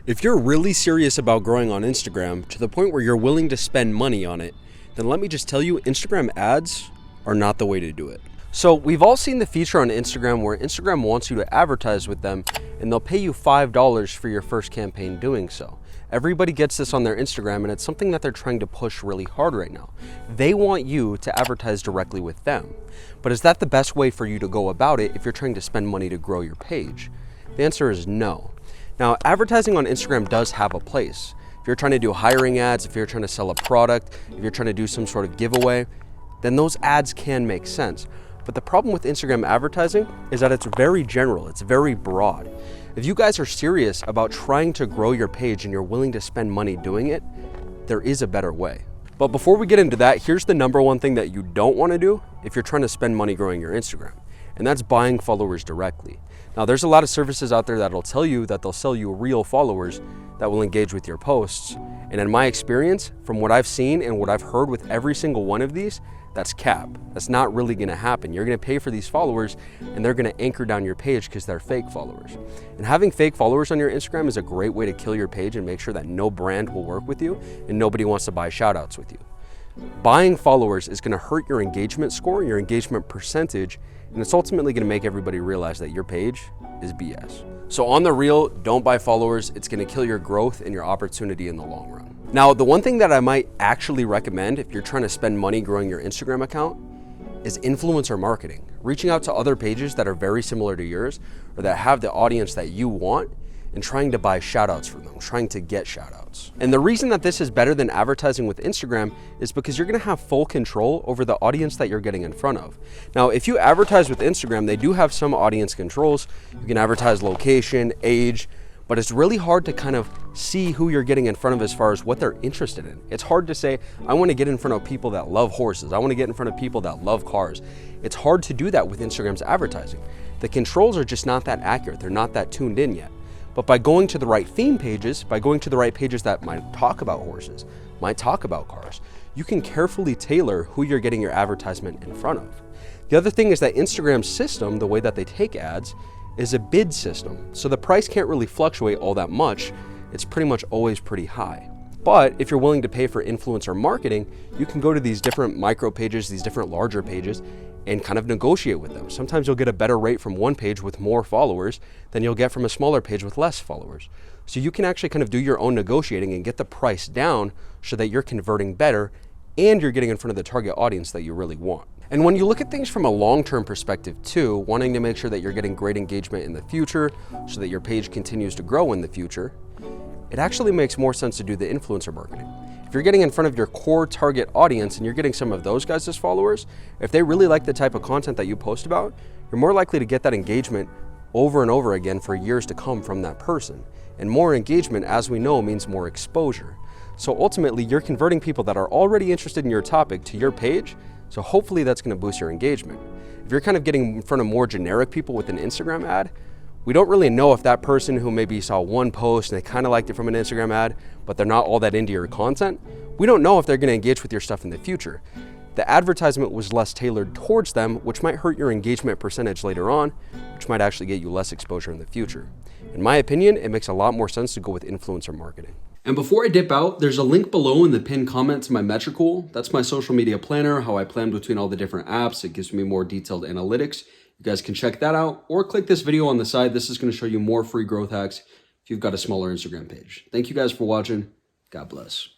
If you're really serious about growing on Instagram to the point where you're willing to spend money on it, then let me just tell you, Instagram ads are not the way to do it. So we've all seen the feature on Instagram where Instagram wants you to advertise with them and they'll pay you $5 for your first campaign doing so. Everybody gets this on their Instagram and it's something that they're trying to push really hard right now. They want you to advertise directly with them. But is that the best way for you to go about it if you're trying to spend money to grow your page? The answer is no. Now, advertising on Instagram does have a place. If you're trying to do hiring ads, if you're trying to sell a product, if you're trying to do some sort of giveaway, then those ads can make sense. But the problem with Instagram advertising is that it's very general, it's very broad. If you guys are serious about trying to grow your page and you're willing to spend money doing it, there is a better way. But before we get into that, here's the number one thing that you don't want to do if you're trying to spend money growing your Instagram, and that's buying followers directly. Now, there's a lot of services out there that'll tell you that they'll sell you real followers that will engage with your posts. And in my experience, from what I've seen and what I've heard with every single one of these, that's cap. That's not really gonna happen. You're gonna pay for these followers and they're gonna anchor down your page because they're fake followers. And having fake followers on your Instagram is a great way to kill your page and make sure that no brand will work with you and nobody wants to buy shout outs with you. Buying followers is gonna hurt your engagement score, your engagement percentage, and it's ultimately gonna make everybody realize that your page is BS. So on the real, don't buy followers. It's gonna kill your growth and your opportunity in the long run. Now, the one thing that I might actually recommend if you're trying to spend money growing your Instagram account is influencer marketing. Reaching out to other pages that are very similar to yours or that have the audience that you want and trying to buy shout outs from them, trying to get shout outs. And the reason that this is better than advertising with Instagram is because you're gonna have full control over the audience that you're getting in front of. Now, if you advertise with Instagram, they do have some audience controls. You can advertise location, age, but it's really hard to kind of see who you're getting in front of as far as what they're interested in. It's hard to say, I wanna get in front of people that love horses. I wanna get in front of people that love cars. It's hard to do that with Instagram's advertising. The controls are just not that accurate. They're not that tuned in yet. But by going to the right theme pages, by going to the right pages that might talk about horses, might talk about cars, you can carefully tailor who you're getting your advertisement in front of. The other thing is that Instagram's system, the way that they take ads, is a bid system. So the price can't really fluctuate all that much. It's pretty much always pretty high. But if you're willing to pay for influencer marketing, you can go to these different micro pages, these different larger pages, and kind of negotiate with them. Sometimes you'll get a better rate from one page with more followers than you'll get from a smaller page with less followers. So you can actually kind of do your own negotiating and get the price down so that you're converting better and you're getting in front of the target audience that you really want. And when you look at things from a long-term perspective too, wanting to make sure that you're getting great engagement in the future so that your page continues to grow in the future, it actually makes more sense to do the influencer marketing. If you're getting in front of your core target audience and you're getting some of those guys as followers, if they really like the type of content that you post about, you're more likely to get that engagement over and over again for years to come from that person. And more engagement, as we know, means more exposure. So ultimately, you're converting people that are already interested in your topic to your page, so hopefully that's gonna boost your engagement. If you're kind of getting in front of more generic people with an Instagram ad, we don't really know if that person who maybe saw one post and they kind of liked it from an Instagram ad, but they're not all that into your content, we don't know if they're gonna engage with your stuff in the future. The advertisement was less tailored towards them, which might hurt your engagement percentage later on, which might actually get you less exposure in the future. In my opinion, it makes a lot more sense to go with influencer marketing. And before I dip out, there's a link below in the pinned comment to my Metricool. That's my social media planner, how I plan between all the different apps. It gives me more detailed analytics. You guys can check that out or click this video on the side. This is going to show you more free growth hacks if you've got a smaller Instagram page. Thank you guys for watching. God bless.